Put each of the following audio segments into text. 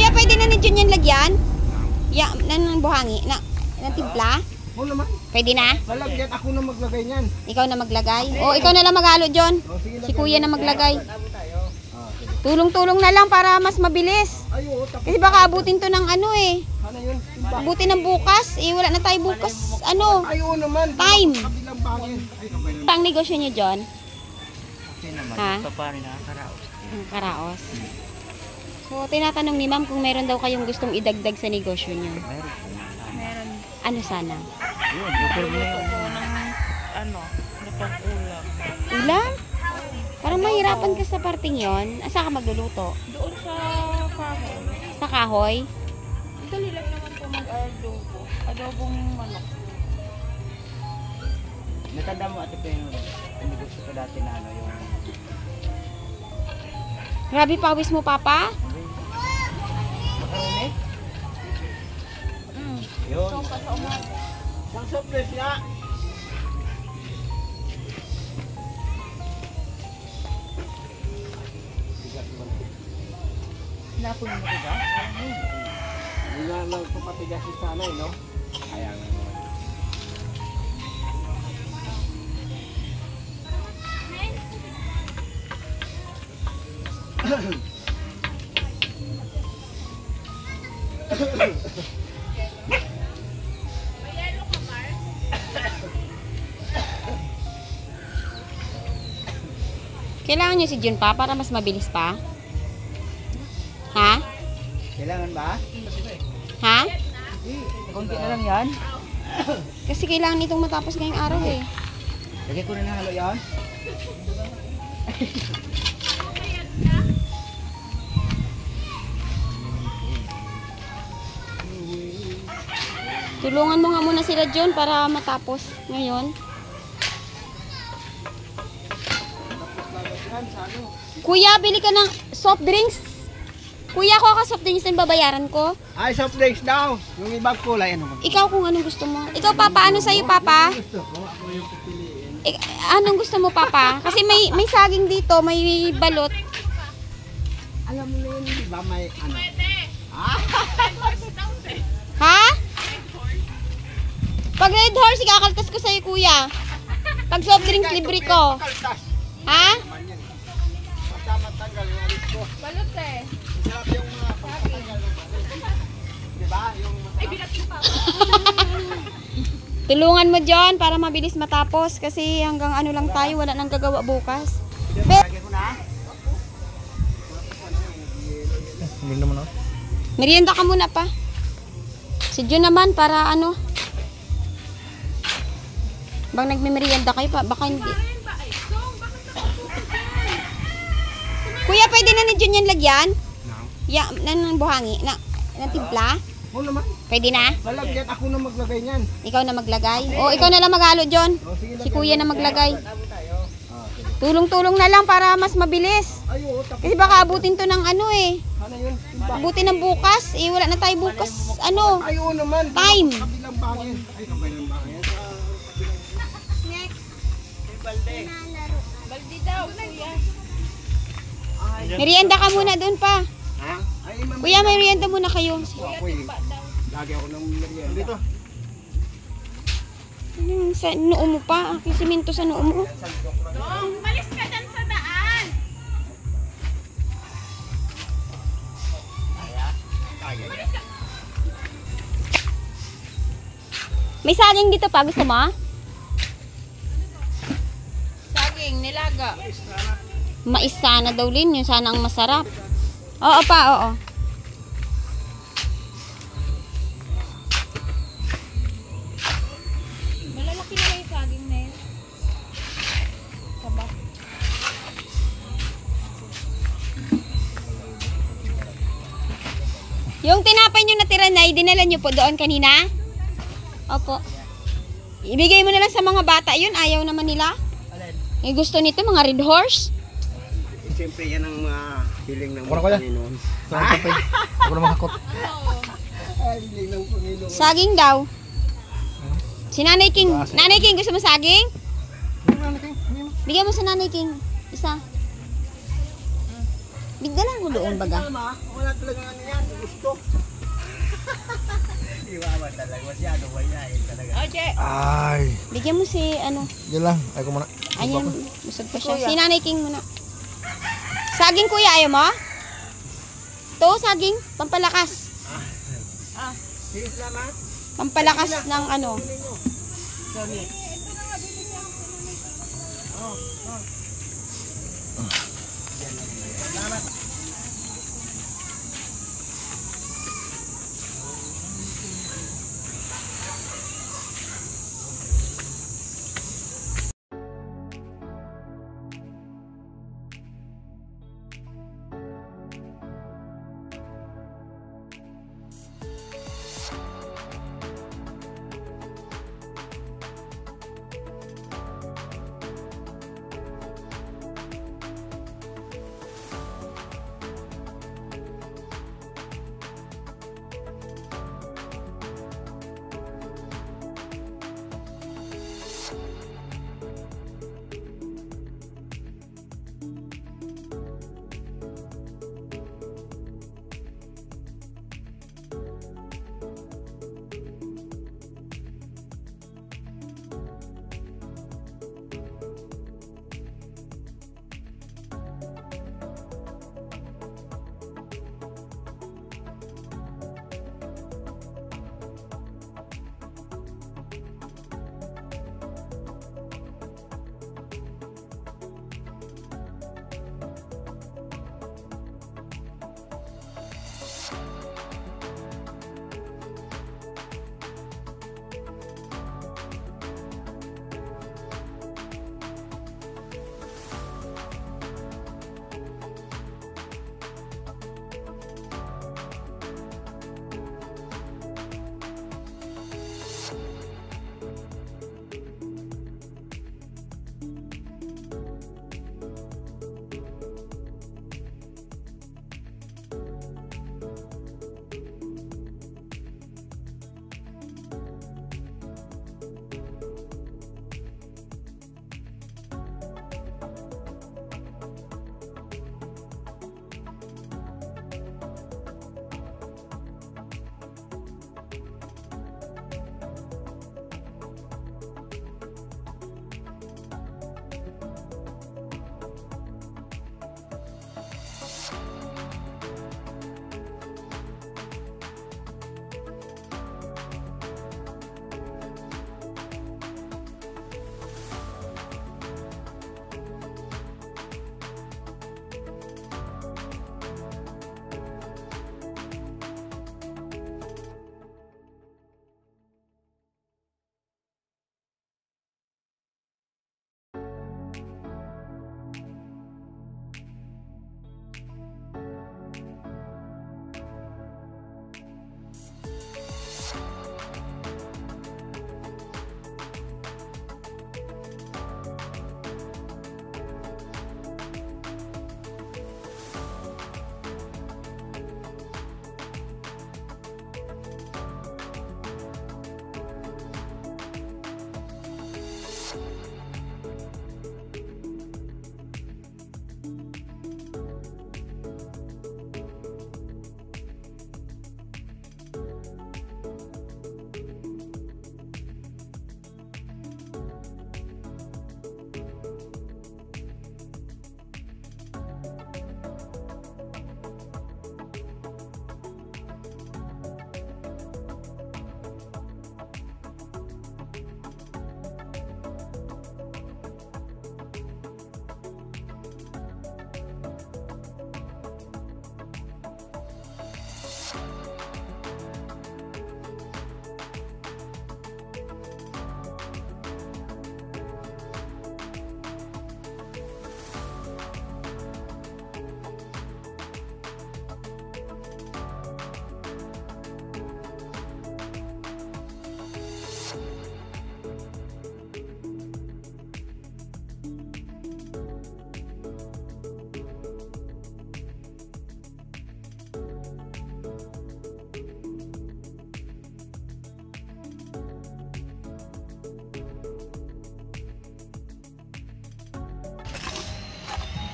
Kuya, pwede na ni Jun yan lagyan? Ng buhangi? Ng timpla? Oo naman. Pwede na? Lalagyan ako na maglagay niyan. Ikaw na maglagay? O, ikaw na lang maghalo, John. Si Kuya na maglagay. Tulong-tulong na lang para mas mabilis. Kasi baka abutin to ng ano eh. Ano yun? Abutin ng bukas. Eh, wala na tayo bukas. Ano? Ayun naman. Time. Kabilang bangin. Ang negosyo niyo, John? Ha? Karaos. Karaos. So, tinatanong ni ma'am kung meron daw kayong gustong idagdag sa negosyo niyo. Meron. Ano sana? Yun, yung ano, napag-ulam. Ulam? Parang mahirapan ka sa parting yon. Asa ka magluluto? Doon sa kahoy. Sa kahoy? Dali lang naman po mag-adobo. Adobong manok. Natanda mo ate Peno, ang negosyo ko dati na ano yung... Grabe pawis mo, Papa? Makaroni? Yun. Isang surprise niya. Napon mo ka? Hindi na lang papatigas yung sanay, no? Kaya nga naman. Kailangan nyo si Jun pa para mas mabilis pa? Ha? Kailangan ba? Ha? Konti na lang yan. Kasi kailangan itong matapos ngayong araw eh. Lagay ko na ng halo yan. Tulungan mo nga muna sila, John, para matapos ngayon. Kuya, bili ka ng soft drinks. Kuya, ko ka soft drinks din babayaran ko. Ay, soft drinks daw. Yung ibang kulay, ano ba? Ikaw kung anong gusto mo. Ikaw, Papa, ano sa'yo, Papa? Gusto ko, ako yung pipiliin. Anong gusto mo, Papa? Kasi may saging dito, may balot. Alam mo yun, di ba may ano? Ha? Pag red horse, ikakaltas ko sa'yo, Kuya. Pag soft drinks, libre ko. Kaltas. Ha? Kasama tanggal yung alis ko. Balot eh. Sarap yung mga pagkatanggal ng alis. Di ba? Yung Tulungan mo, John, para mabilis matapos. Kasi hanggang ano lang tayo, wala nang gagawa bukas. lagyan ko na. Hindi naman ako. Merienda ka muna pa. Si John naman, para ano. Bang nagme-merienda kayo pa, baka hindi. Kuya, pwede na ni John yan lagyan? Ng buhangi? Ng timpla? Oo naman. Pwede na? Lalagyan ako na maglagay niyan. Ikaw na maglagay? O, ikaw na lang maghalo, John. Si Kuya na maglagay. Tulong-tulong na lang para mas mabilis. Ayun, tapos Kasi baka abutin to ng ano eh. ano yun? Abutin ng bukas. Eh, wala na tayo bukas. Ano? Ayun naman. Time. Kabilang bangin. Ay, kabilang bangin. Baldi daw, kuya. Merienda ka muna doon pa. Ha? Ay, ma'am. Kuya, may merienda muna kayo. Ako eh. Lagi ako ng merienda. Dito. Sa noo mo pa. Yung simento sa noo mo. Umalis ka dyan sa daan. May saging dito pa. Gusto mo? Saging, nilaga. Mais sana daw, Lin. Yung sana ang masarap. Oo pa, oo. Malalaki na yung saging na yun. Sabak. Yung tinapay nyo natira na, dinala nyo po doon kanina? Opo. Ibigay mo na lang sa mga bata yun. Ayaw naman nila. Yung gusto nito, mga red horse. Siyempre yan ang mga hiling ng Ako na, kuya. Panginoon. Ako na makakot. Ay, hiling ng Panginoon. Saging daw. Si Nanay King. Nanay King, gusto mo saging? Bigyan mo sa Nanay King. Isa. Bigyan lang ko doon baga. Wala talaga ano yan. gusto. Iwawa talaga. Masyado mayayain talaga. Oje. Ay. Bigyan mo si ano. Yan lang. Ay ko muna. Ayan, busog pa siya. Kuya. Si Nanay King muna. Saging kuya, ayaw mo? To, saging. Pampalakas. Sige, salamat. Pampalakas ng ano. Sorry.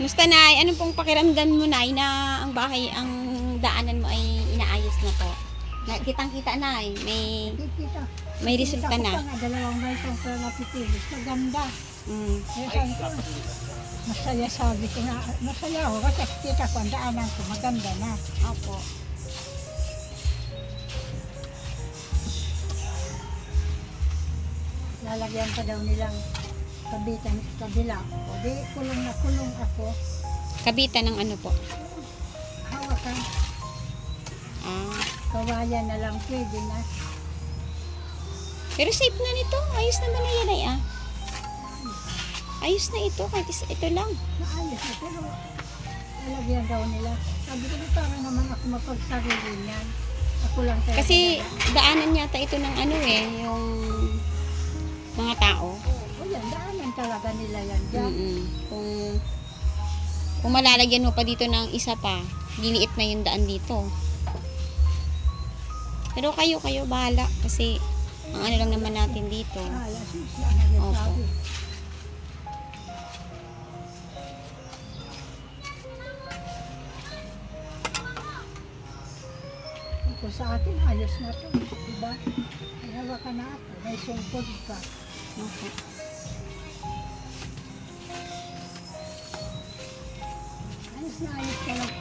Musta Nay? Anong pong pakiramdam mo Nay na ang bahay, ang daanan mo ay inaayos Kitang-kita na eh. Kikita. May resulta Kita ko na. pa nga, dalawang baitong pala napipilis. Maganda. Mm. Kaya sabi ko, masaya sabi ko na, masaya ako kasi kita ko, ang daanan ko, maganda na. Opo. Lalagyan pa daw nilang kabitan sa kabila. O di, kulong na kulong ako. Kabitan ng ano po? Hawakan, Ah. kawayan na lang pwede na. Pero safe na nito. Ayos naman na yan ay ah. Ayos na ito. Kahit ito lang. Maayos na, pero lalagyan daw nila. Sabi ko, di para naman ako mapagsarili niyan. Ako lang talaga. Kasi daanan yata ito ng ano eh. Yung mga tao. O yan, daanan talaga nila yan dyan. Mm-mm. Kung malalagyan mo pa dito ng isa pa, liliit na yung daan dito. Pero kayo bahala. Kasi ang ano lang naman natin dito. Sis lang ang Opo. sabi. Kung sa atin, ayos na to. Diba? May hawakan na ako. May sungkod ka. Okay. Ayos na ayos ka lang.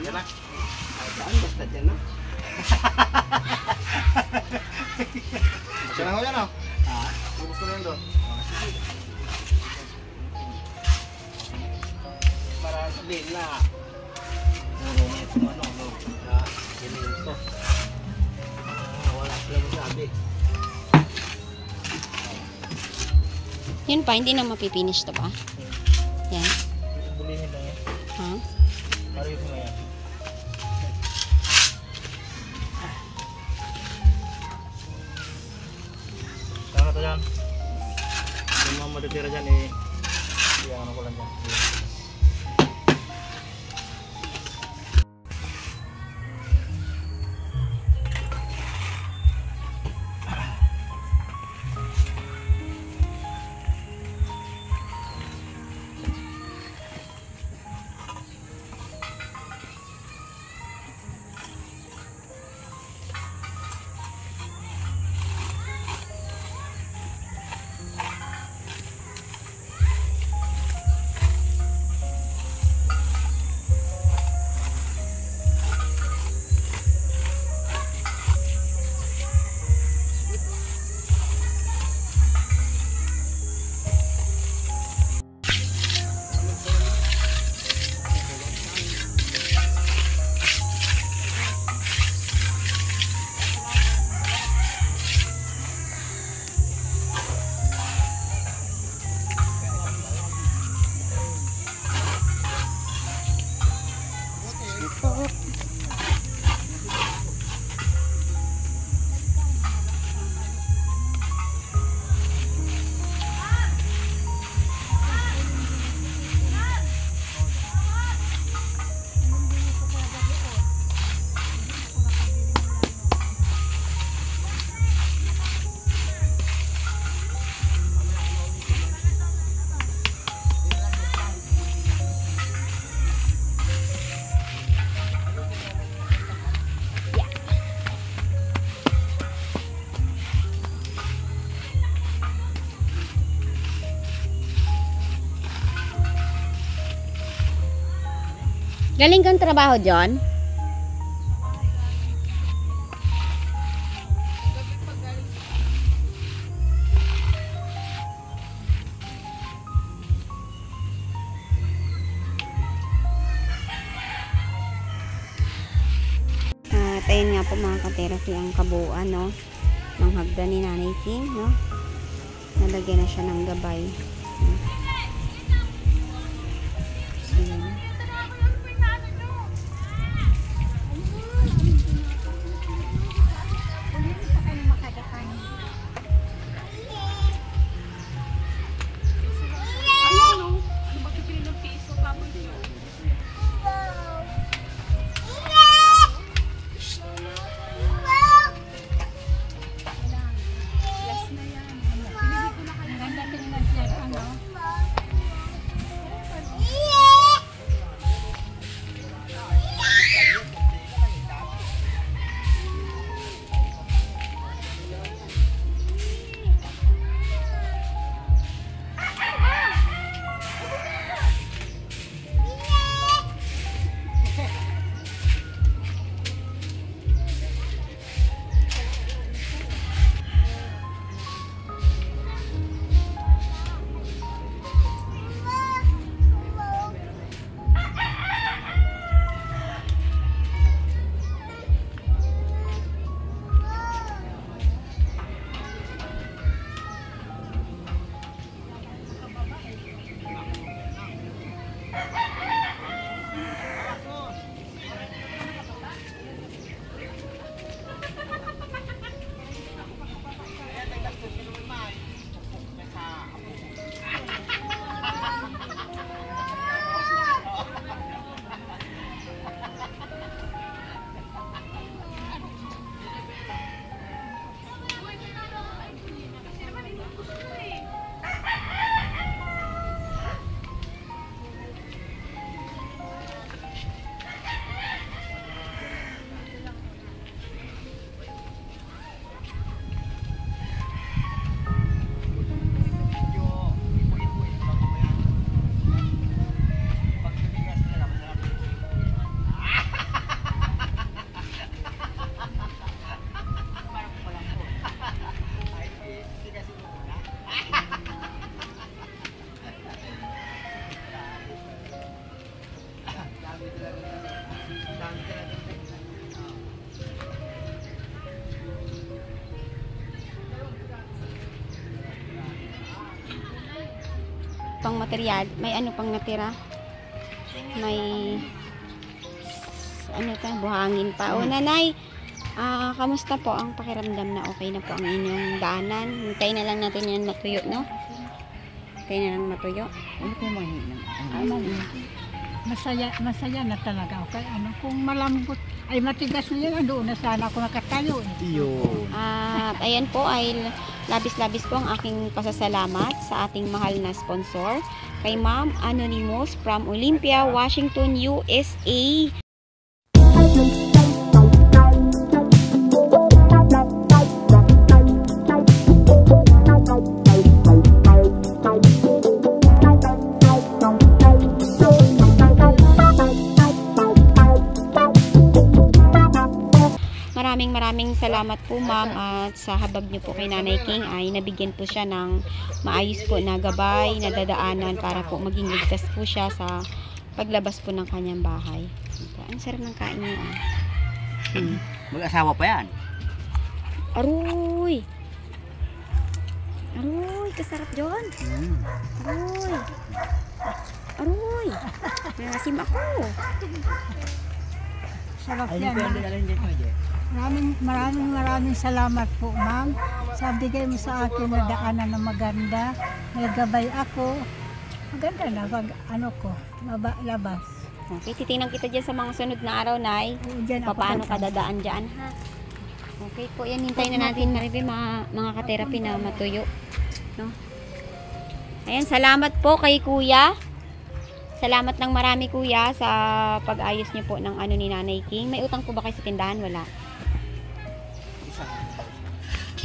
Yan na. Saan basta dyan na? Masya na ho yan, oh. Ubus ko na yun doon. Para sabihin na puro na itong ano, na sininto. Wala silang sabi. Yun pa, hindi na mapipinish to pa. Yan. Bulihin lang yan. Ha? Pareho mo yan. Saan ka to dyan? Yung mga matitira dyan eh. Yung ano ko lang dyan. Galing kang trabaho, John? Ayun nga po mga ka-therapy ang kabuuan, no, ng hagdan ni Nanay King, no. Nalagyan na siya ng gabay. So, yun. pang material. May ano pang natira. May ano ta, buhangin pa. O nanay, kamusta po ang pakiramdam na okay na po ang inyong daanan? Hintayin na lang natin yan matuyo, no? Hintayin na lang matuyo. Ano po mahina? Masaya na talaga ako. Kaya ano, kung malambot, ay matigas na yan, doon na sana ako nakatayo. At ayan po ay labis-labis po ang aking pasasalamat sa ating mahal na sponsor kay Ma'am Anonymous from Olympia, Washington, USA. Maraming salamat po ma'am, at sa habag niyo po kay Nanay King ay nabigyan po siya ng maayos po na gabay, na dadaanan para po maging ligtas po siya sa paglabas po ng kanyang bahay. Ito, ang sarap ng kain niyo. Mag-asawa pa yan. Aroy! Aroy, kasarap John. Aroy! Aroy! Nasim ako. Sarap yan. Maraming salamat po, ma'am. Sa bigay mo sa akin na daanan na maganda. May gabay ako. Maganda na pag ano ko, labas. Okay, titingnan kita dyan sa mga sunod na araw, Nay. Diyan ako Paano ka dadaan dyan, ha? Okay po, yan. Hintayin na natin, Maribe, mga ka-therapy na matuyo. No? Ayan, salamat po kay Kuya. Salamat ng marami, Kuya, sa pag-ayos niyo po ng ano ni Nanay King. May utang po ba kayo sa tindahan? Wala.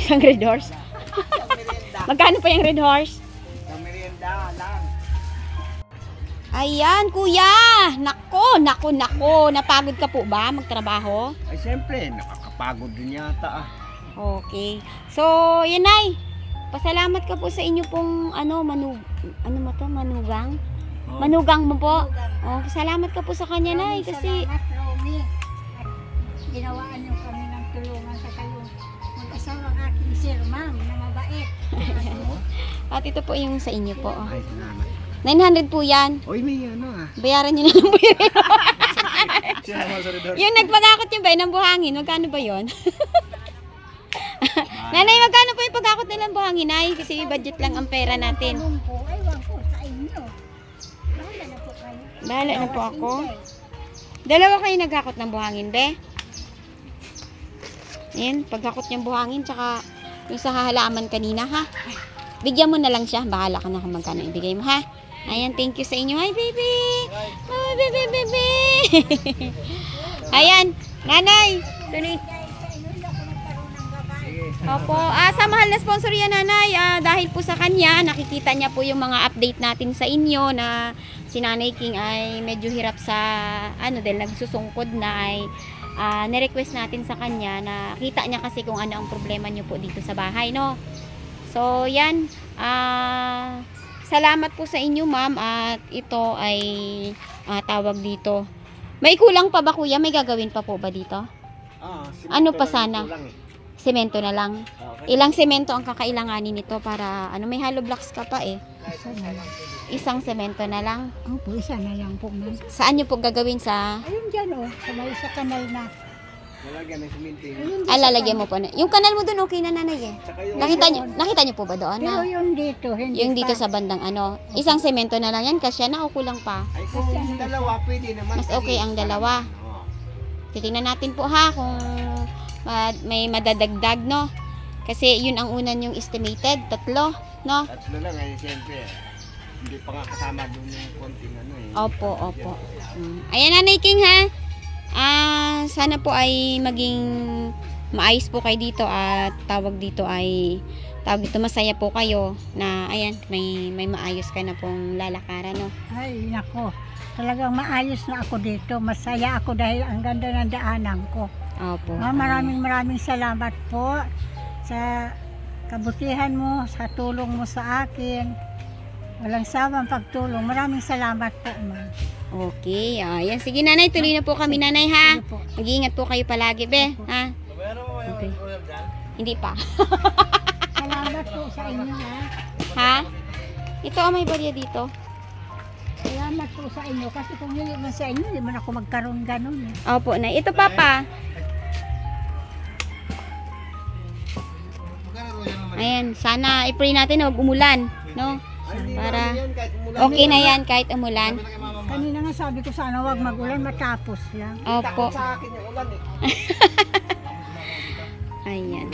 Isang red horse? Magkano pa yung red horse? Sa merienda lang. Ayan, Kuya! Nako! Napagod ka po ba magtrabaho? Ay, siyempre, nakakapagod din yata ah. Okay. So, yan ay. Pasalamat ka po sa inyo pong manugang. Manugang mo po. Oh, salamat ka po sa kanya, Nay, kasi Salamat, Romy. At ginawaan niyo kami ng tulungan sa kayo. Mag-asawang aking sir, ma'am, na mabait. at ito po yung sa inyo po. Oh. Ay, salamat. 900 po yan. Oy, may ano ah. Bayaran niyo na lang po yun. Siya naman sa redor. Yung nagpagakot niyo ba ng buhangin? Magkano ba yun? Nanay, magkano po yung pagkakot nilang buhangin, Nay? Kasi budget lang ang pera natin. Tanong ko, ewan ko sa inyo. Bahala na po kayo. Bahala na po ako. Dalawa kayo nagkakot ng buhangin, be? Yan, pagkakot niyang buhangin, tsaka yung sa halaman kanina, ha? Bigyan mo na lang siya. Bahala ka na kung magkano ibigay mo, ha? Ayan, thank you sa inyo. Hi, baby! Hi, baby! Ayan, Nanay! Tuloy. Opo. Sa mahal na sponsor yan, Nanay. Dahil po sa kanya, nakikita niya po yung mga update natin sa inyo na si Nanay King ay medyo hirap sa, dahil nagsusungkod na ay nirequest natin sa kanya na kita niya kasi kung ano ang problema niyo po dito sa bahay, no? So, yan. Salamat po sa inyo, ma'am. At ito ay tawag dito. May kulang pa ba, kuya? May gagawin pa po ba dito? Ano pa sana? Semento na lang. Ilang semento ang kakailanganin nito para, may hollow blocks ka pa eh. Isang semento na lang. Opo, isa na lang po, ma'am. Saan nyo po gagawin sa... Ayun dyan, sabay sa kanal na. Lalagyan ng siminti. lalagyan mo po na. Yung kanal mo dun okay na, Nanay eh. Nakita nyo po ba doon? Pero yung dito, hindi Yung dito pa. sa bandang isang semento na lang yan kasi na o kulang pa. Ay, kung dalawa, pwede naman. Mas okay ang dalawa. Titingnan natin po ha kung may madadagdag, no? Kasi yun ang unan yung estimated, 3, no? Tatlo lang, ay siyempre. Hindi pa nga kasama doon yung konting Opo. Ayan, Nanay King, ha? Sana po ay maging maayos po kayo dito at tawag dito masaya po kayo na ayan, may maayos ka na pong lalakaran, no? Ay, nako. Talagang maayos na ako dito. Masaya ako dahil ang ganda ng daanan ko. Opo. Maraming salamat po sa kabutihan mo, sa tulong mo sa akin. Walang sawang pagtulong. Maraming salamat po, ma'am. Okay, ayan. Sige, Nanay, tuloy na po kami, Nanay, ha? Sige po. Mag-iingat po kayo palagi, be, ha? Bayaran mo yung Okay. oil dyan. Hindi pa. Salamat po sa inyo, ha? Ha? Ito, may barya dito. Salamat po sa inyo. Kasi kung hindi man sa inyo, hindi man ako magkaroon ganun eh. Opo, Nay. Ito, Papa. Ayan, sana i-pray natin na huwag umulan, no? Para okay na yan kahit umulan. Kanina nga sabi ko sana wag magulan, matapos lang. Opo. Sa akin yung ulan eh. Ayan.